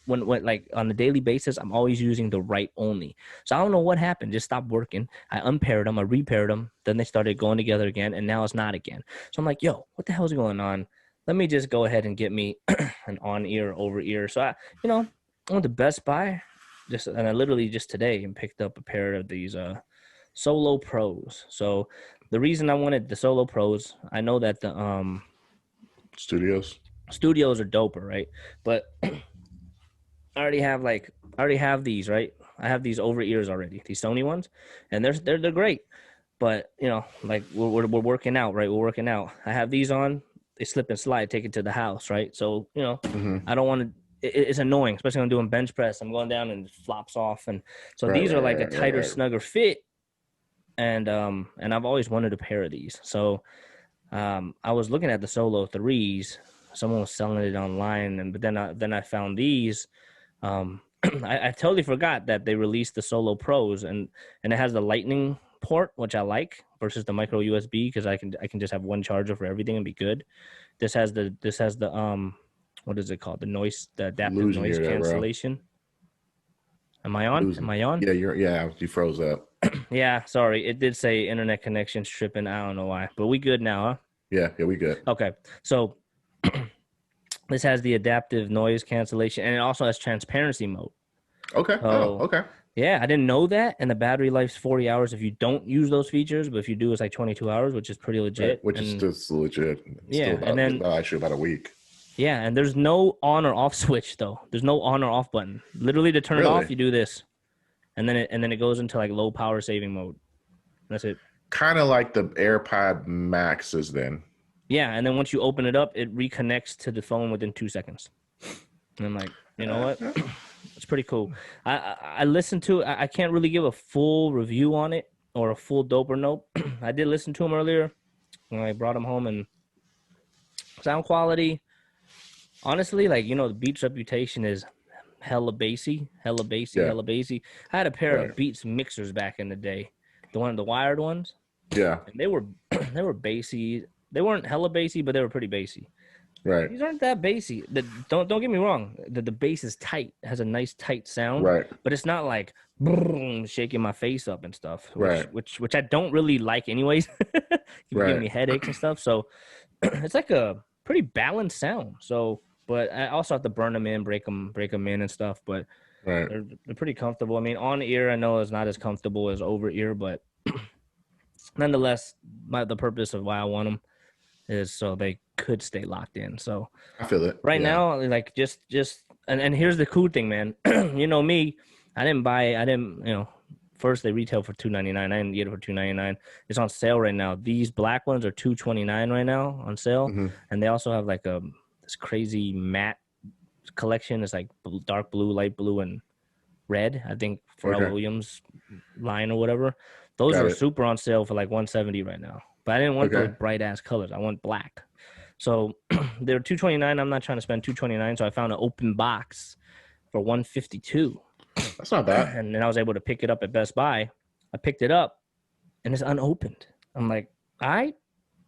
When like on a daily basis, I'm always using the right only. So I don't know what happened. Just stopped working. I unpaired them. I repaired them. Then they started going together again, and now it's not again. So I'm like, yo, what the hell's going on? Let me just go ahead and get me an on-ear, over-ear. So I went to Best Buy, and I literally just today and picked up a pair of these Solo Pros. So the reason I wanted the Solo Pros, I know that the studios are doper, right? But I already have these, right? I have these over ears already, these Sony ones, and they're great. But like we're working out, right? We're working out. I have these on. They slip and slide, take it to the house, right? So I don't want to. It's annoying, especially when I'm doing bench press. I'm going down and it flops off, and so these are like a tighter, snugger fit. And I've always wanted a pair of these. So I was looking at the Solo 3s. Someone was selling it online, but then I found these. I totally forgot that they released the Solo Pros, and it has the Lightning port, which I like, versus the micro USB, because I can just have one charger for everything and be good. This has the what is it called? The adaptive noise cancellation. Am I on? Am I on? Yeah, you froze up. Yeah, sorry. It did say internet connection's tripping. I don't know why, but we good now, huh? Yeah, we good. Okay, so this has the adaptive noise cancellation, and it also has transparency mode. Okay. Okay. Yeah, I didn't know that, and the battery life's 40 hours if you don't use those features, but if you do, it's like 22 hours, which is pretty legit. Right, which is just legit. And then actually about a week. Yeah, and there's no on or off switch though. There's no on or off button. Literally, to turn it off, you do this, and then it goes into like low power saving mode. That's it. Kind of like the AirPod Maxes then. Yeah, and then once you open it up, it reconnects to the phone within 2 seconds. And I'm like, you know what? It's pretty cool. I listened to it. I can't really give a full review on it or a full doper nope. I did listen to them earlier when I brought them home, and sound quality. Honestly, like, the Beats reputation is hella bassy. I had a pair of Beats mixers back in the day, the wired ones. Yeah, and they were bassy. They weren't hella bassy, but they were pretty bassy. Right. These aren't that bassy. Don't get me wrong. The bass is tight. It has a nice tight sound. Right. But it's not like boom, shaking my face up and stuff. Which I don't really like anyways. Give me headaches and stuff. So it's like a pretty balanced sound. So, but I also have to burn them in, break them in and stuff. But they're pretty comfortable. I mean, on ear I know it's not as comfortable as over ear, but nonetheless, the purpose of why I want them is so they could stay locked in. So I feel it. right now, like just and here's the cool thing, man. You know me, I didn't, first they retail for $299. I didn't get it for $299. It's on sale right now. These black ones are $229 right now on sale. Mm-hmm. And they also have like this crazy matte collection. It's like dark blue, light blue, and red, I think, Pharrell Williams line or whatever. Those are super on sale for like $170 right now. But I didn't want those bright ass colors. I want black. So they're $229. I'm not trying to spend $229. So I found an open box for $152. That's not bad. And then I was able to pick it up at Best Buy. I picked it up and it's unopened. I'm like, all right,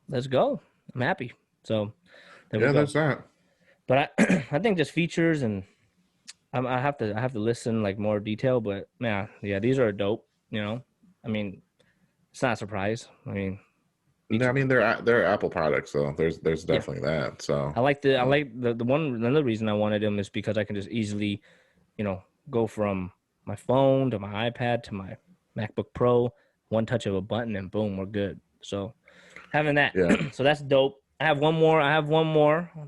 let's go. I'm happy. So that's that. But I think just features, and I have to listen like more detail. But yeah, these are dope. I mean, it's not a surprise. I mean, they're Apple products, so there's definitely that. So I like the one. Another reason I wanted them is because I can just easily, go from my phone to my iPad to my MacBook Pro, one touch of a button, and boom, we're good. So having that, so that's dope. I have one more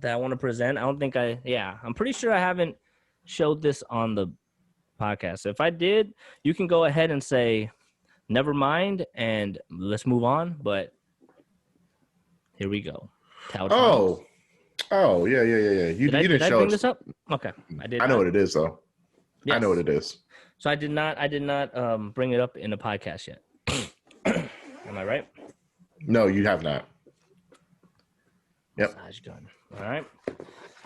that I want to present. I'm pretty sure I haven't showed this on the podcast. If I did, you can go ahead and say, never mind, and let's move on. But here we go. Taotronics. Oh, yeah. You didn't show bring this up? Okay, I did. I know what it is, though. Yes. I know what it is. So I did not bring it up in the podcast yet. Am I right? No, you have not. Yep. Massage gun. All right.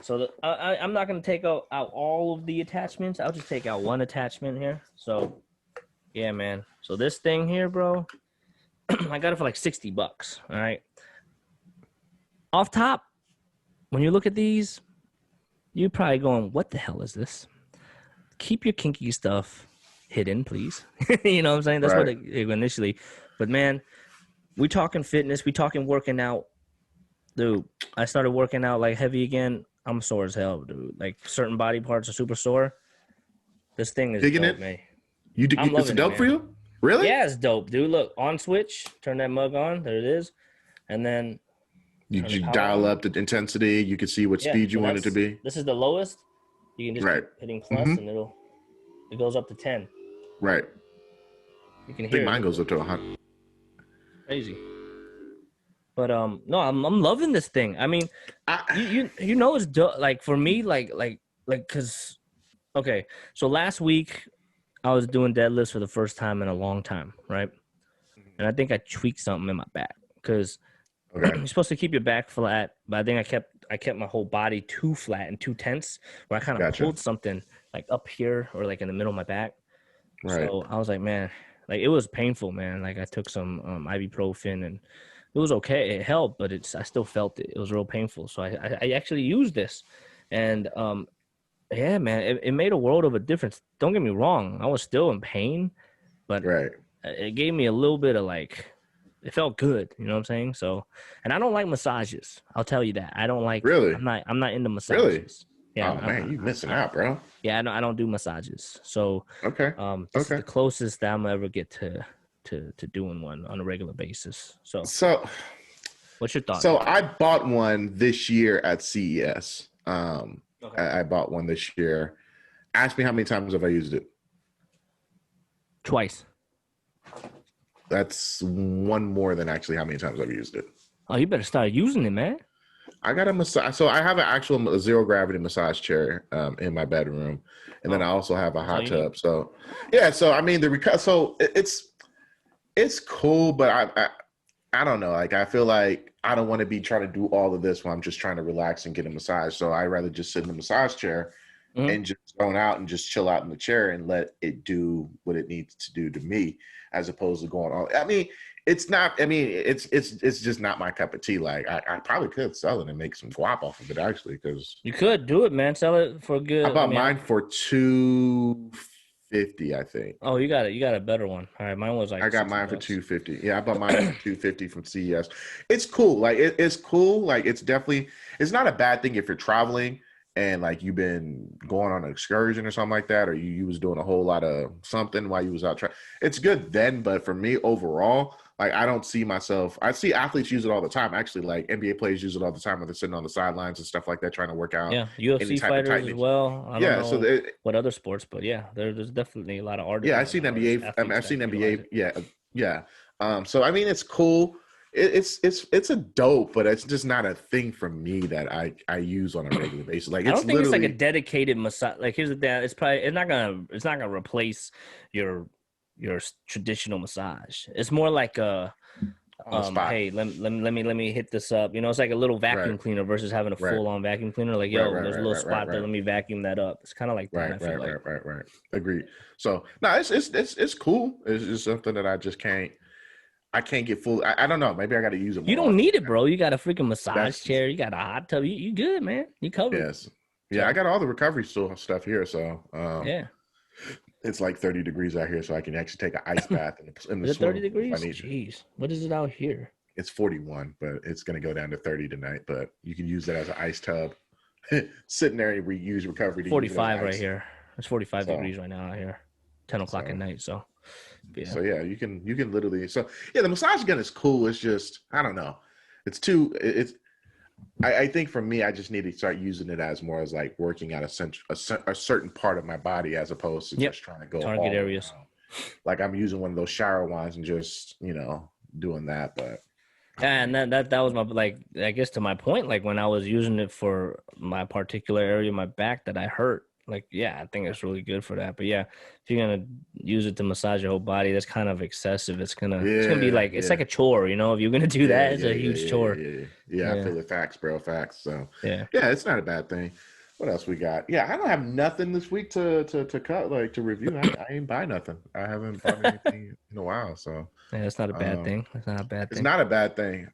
So I'm not going to take out all of the attachments. I'll just take out one attachment here. So, yeah, man. So this thing here, bro, I got it for like $60. All right. Off top, when you look at these, you're probably going, what the hell is this? Keep your kinky stuff hidden, please. You know what I'm saying? That's what it initially. But, man, we talking fitness. We talking working out. Dude, I started working out like heavy again. I'm sore as hell, dude. Like certain body parts are super sore. This thing is digging dope, it, man. It's dope for you? Really? Yeah, it's dope, dude. Look, on switch, turn that mug on. There it is. And then you dial up the intensity. You can see what speed you want it to be. This is the lowest. You can just keep hitting plus and it goes up to 10. Right. You can hear I think mine goes up to 100. Crazy. But no, I'm loving this thing. I mean, it's dope. Like for me, like because okay, so last week I was doing deadlifts for the first time in a long time, right? And I think I tweaked something in my back because you're supposed to keep your back flat, but I think I kept my whole body too flat and too tense, where I kind of pulled something like up here or like in the middle of my back. Right. So I was like, man, like it was painful, man. Like I took some ibuprofen and it was okay. It helped, but I still felt it. It was real painful. So I actually used this, and yeah, man, it made a world of a difference. Don't get me wrong, I was still in pain, but it gave me a little bit of like, it felt good. You know what I'm saying? So, and I don't like massages. I'll tell you that. I don't like. Really? I'm not into massages. Really? Yeah. Oh man, you missing out, bro. Yeah, I don't do massages. So this is the closest that I'm gonna ever get to doing one on a regular basis. So what's your thought? So I bought one this year at CES. I bought one this year. Ask me how many times have I used it? Twice. That's one more than actually how many times I've used it. Oh, you better start using it, man. I got a massage. So I have an actual zero gravity massage chair in my bedroom, and then I also have a hot tub. So yeah. So I mean it's cool, but I don't know. Like I feel like I don't want to be trying to do all of this when I'm just trying to relax and get a massage. So I'd rather just sit in the massage chair and just zone out and just chill out in the chair and let it do what it needs to do to me, as opposed to going on. I mean, it's just not my cup of tea. Like I probably could sell it and make some guap off of it actually, because you could do it, man. Sell it for good. I bought mine for $250, I think. Oh, you got a better one. All right, mine was like I got mine for $250. Yeah, I bought mine for $250 from CES. It's cool. Like it's cool. Like it's not a bad thing if you're traveling and like you've been going on an excursion or something like that, or you was doing a whole lot of something while you was out it's good then. But for me overall, Like, I don't see myself. I see athletes use it all the time. Actually, like NBA players use it all the time when they're sitting on the sidelines and stuff like that, trying to work out. Yeah, Any UFC type of fighters as technique. well. I don't Yeah. So know what other sports, but yeah, there's definitely a lot of yeah, artists. I've seen NBA. Athletes I've seen that utilize NBA. it. Yeah. Yeah. So I mean, it's cool. It's a dope, but it's just not a thing for me that I use on a regular basis. Like, I it's don't think it's like a literally dedicated massage. Like, here's the thing: it's not gonna replace your traditional massage. It's more like a on the spot. hey, let me hit this up. You know, it's like a little vacuum Right. cleaner versus having a Right. full on vacuum cleaner. Like, Right, yo, right, there's a right, little right, spot right, there. right. Let me vacuum that up. It's kind of like that. I feel like. Right. Agreed. So no, it's cool. It's just something that I just can't. I can't get full. I don't know. Maybe I got to use it more. You don't often. need it, bro. You got a freaking massage That's- chair. You got a hot tub. You good, man. You covered. Yes. Yeah, I got all the recovery stuff here. So Yeah. it's like 30 degrees out here, so I can actually take an ice bath in the Is it 30 swim degrees? if I need to. Jeez. What is it out here? It's 41, but it's going to go down to 30 tonight. But you can use that as an ice tub. Sitting there and use recovery. To 45 use right here. It's 45 So- degrees right now out here. 10 o'clock at night. So, yeah. So yeah, you can literally. So yeah, the massage gun is cool. It's just I don't know. It's too. It's. I think for me, I just need to start using it as more as like working out a certain part of my body as opposed to just trying to go Target all areas. around. Like I'm using one of those shower wands and just doing that. But And that was my, like, I guess to my point, like when I was using it for my particular area of my back that I hurt, like, yeah, I think it's really good for that. But yeah, if you're going to use it to massage your whole body, that's kind of excessive. It's going to be like, it's like a chore, if you're going to do that, it's a huge chore. Yeah, I feel it. Facts, bro. Facts. So yeah, it's not a bad thing. What else we got? Yeah, I don't have nothing this week to cut, like to review. I ain't buy nothing. I haven't bought anything in a while. So yeah, it's not a bad thing. It's not a bad thing. It's not a bad thing.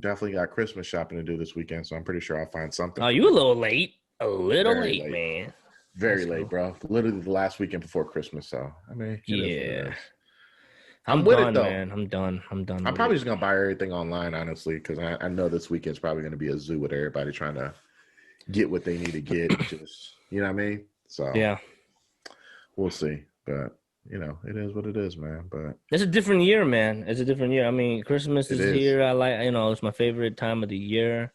Definitely got Christmas shopping to do this weekend, so I'm pretty sure I'll find something. Oh, you a little late. Very late. Man. Very late, bro. Literally the last weekend before Christmas. So I mean, yeah. I'm with done, it though. Man. I'm done. I'm probably just gonna buy everything online, honestly, because I know this weekend's probably gonna be a zoo with everybody trying to get what they need to get. Just what I mean. So yeah, we'll see. But it is what it is, man. But it's a different year, man. It's a different year. I mean, Christmas is here. I like, it's my favorite time of the year.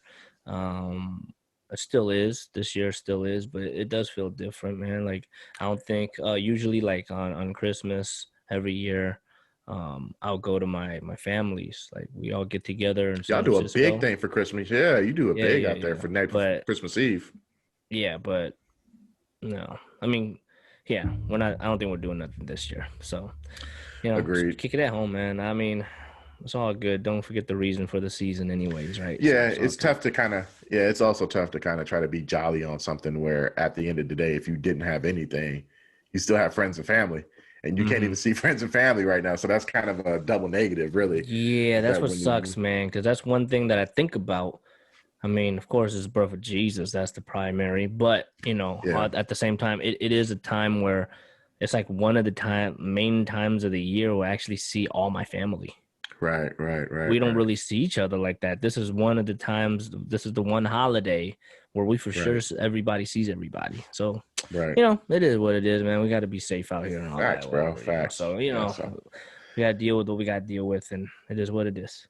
It still is. This year still is, but it does feel different, man. Like, I don't think usually like on Christmas every year, I'll go to my family's. Like, we all get together and y'all do a big thing for Christmas. Yeah, you do a big out there for Christmas Eve. Yeah, but no, I mean, yeah, we're not. I don't think we're doing nothing this year. So, Agreed. Just kick it at home, man. I mean, it's all good. Don't forget the reason for the season, anyways, right? Yeah, so it's tough to kind of. Yeah, it's also tough to kind of try to be jolly on something where at the end of the day, if you didn't have anything, you still have friends and family, and you can't even see friends and family right now. So that's kind of a double negative, really. Yeah, that's what sucks, man. Because that's one thing that I think about. I mean, of course, it's the birth of Jesus. That's the primary. But, at the same time, it is a time where it's like one of the main times of the year where I actually see all my family. Right. We don't really see each other like that. This is one of the times, this is the one holiday where we for sure everybody sees everybody. So, it is what it is, man. We got to be safe out here. And all Facts, that, bro. whatever, Facts. So, we got to deal with what we got to deal with, and it is what it is.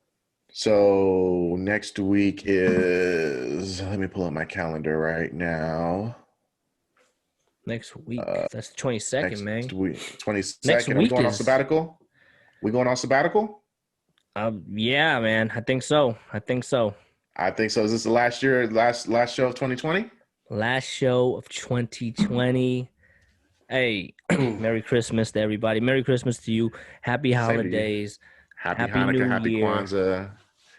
So next week is, let me pull up my calendar right now. Next week. That's the 22nd, man. Next week, 22nd. Next week we going on sabbatical? We going on sabbatical? Yeah, man. I think so. I think so. Is this the last show of 2020? Last show of 2020. Hey, Merry Christmas to everybody. Merry Christmas to you. Happy holidays. Happy Hanukkah, New happy Year. Kwanzaa.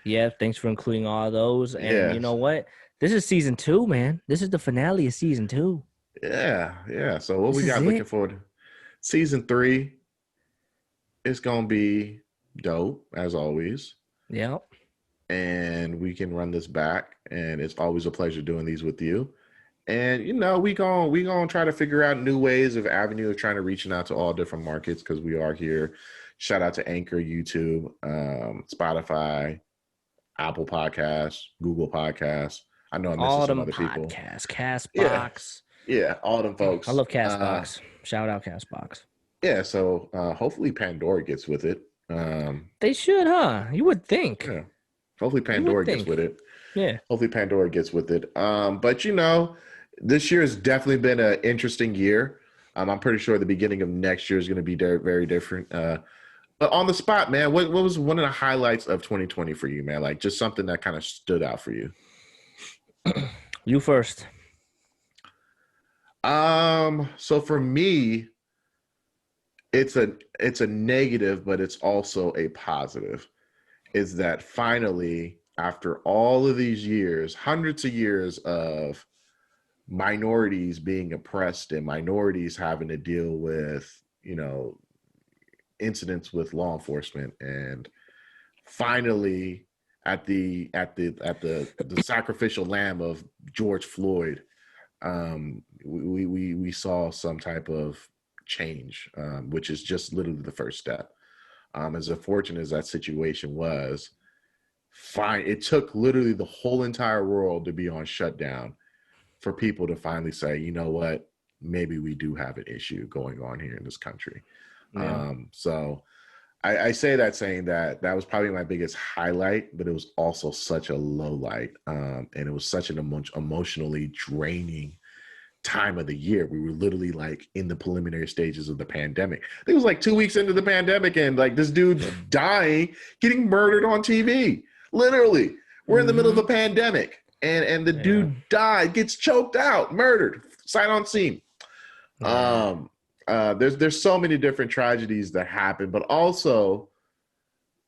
Yeah, thanks for including all those. And you know what? This is season 2, man. This is the finale of season 2. Yeah. So what we got is looking it. forward to? Season 3 is gonna be dope as always. Yeah. And we can run this back, and it's always a pleasure doing these with you. And we gonna try to figure out new ways of avenue of trying to reaching out to all different markets, because we are here. Shout out to Anchor, YouTube, Spotify, Apple Podcasts, Google Podcasts. I know I'm missing some other people. Castbox. Yeah, all them folks. I love Castbox. Shout out Castbox. Yeah, so hopefully Pandora gets with it. They should, huh? You would think. Yeah. Hopefully You would Pandora gets think. with it. Yeah. Hopefully Pandora gets with it. But this year has definitely been an interesting year. I'm pretty sure the beginning of next year is going to be very different. But on the spot, man, what was one of the highlights of 2020 for you, man? Like just something that kind of stood out for you. You first. So for me, it's a negative, but it's also a positive. Is that finally, after all of these years, hundreds of years of minorities being oppressed and minorities having to deal with, incidents with law enforcement, and finally at the sacrificial lamb of George Floyd, we saw some type of change, which is just literally the first step. As unfortunate as that situation was, it took literally the whole entire world to be on shutdown for people to finally say, you know what, maybe we do have an issue going on here in this country. Yeah. So I say that saying that was probably my biggest highlight, but it was also such a low light. And it was such an emotionally draining time of the year. We were literally like in the preliminary stages of the pandemic. I think it was like 2 weeks into the pandemic, and like this dude's dying, getting murdered on TV. Literally, we're in the middle of a pandemic, and the dude died, gets choked out, murdered, sight on scene. There's so many different tragedies that happen, but also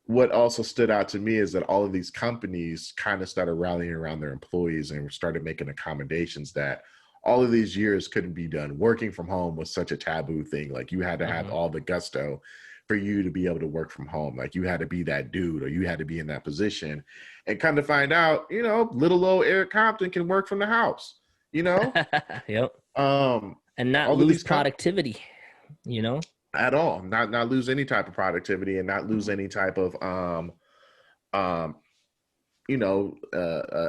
what also stood out to me is that all of these companies kind of started rallying around their employees and started making accommodations that all of these years couldn't be done. Working from home was such a taboo thing. Like you had to have all the gusto for you to be able to work from home. Like you had to be that dude, or you had to be in that position. And come to find out, little old Eric Compton can work from the house, Yep. And not all lose productivity, at all. Not lose any type of productivity, and not lose any type of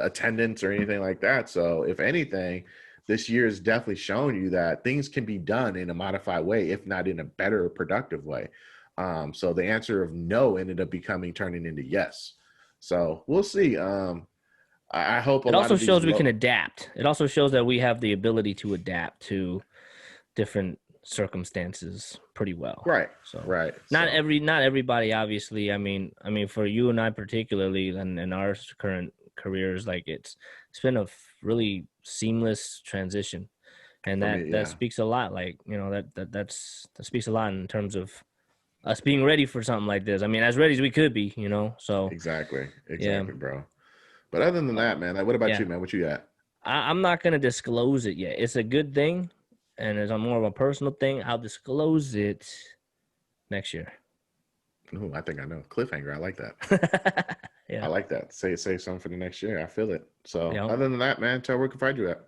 attendance or anything like that. So if anything, this year has definitely shown you that things can be done in a modified way, if not in a better, productive way. So the answer of no ended up turning into yes. So we'll see. I hope it also shows we can adapt. It also shows that we have the ability to adapt to different circumstances pretty well. Right. So right. Not everybody, obviously. I mean, for you and I particularly, and in our current careers, like it's been a really seamless transition, and that speaks a lot. Like that speaks a lot in terms of us being ready for something like this. I mean, as ready as we could be, So exactly, bro. But other than that, man, what about you, man? What you got? I'm not gonna disclose it yet. It's a good thing, and it's more of a personal thing. I'll disclose it next year. Oh, I think I know. Cliffhanger. I like that. Yeah. I like that. Say something for the next year. I feel it. So other than that, man, tell where we can find you at.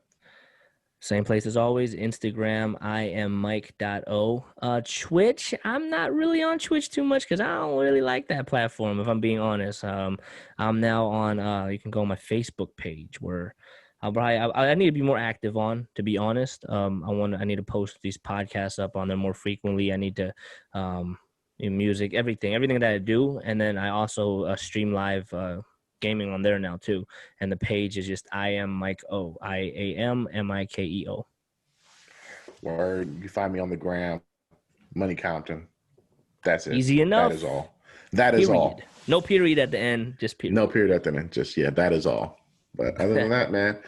Same place as always, Instagram, I am Mike.o. Twitch, I'm not really on Twitch too much because I don't really like that platform, if I'm being honest. I'm now on, you can go on my Facebook page where I need to be more active on, to be honest. I need to post these podcasts up on there more frequently. I need to, music, everything that I do. And then I also stream live gaming on there now too, and the page is just I am Mike O, IAMMIKEO. Word, you find me on the gram, Money Compton. That's it. Easy enough. That is all. That is all. No period at the end, just period. No period at the end. Just that is all. But other than that, man,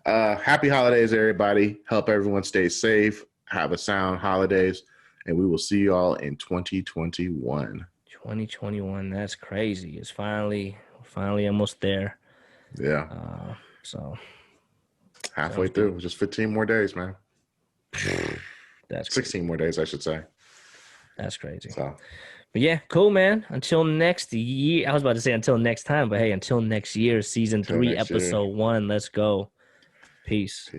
happy holidays, everybody. Help everyone stay safe. Have a sound holidays, and we will see y'all in 2021. 2021. That's crazy. It's finally almost there. Yeah. So halfway through. Just 15 more days, man. That's 16 more days, I should say. That's crazy. So, but yeah, cool, man. Until next year. I was about to say until next time, but hey, until next year, season 3, episode 1. Let's go. Peace.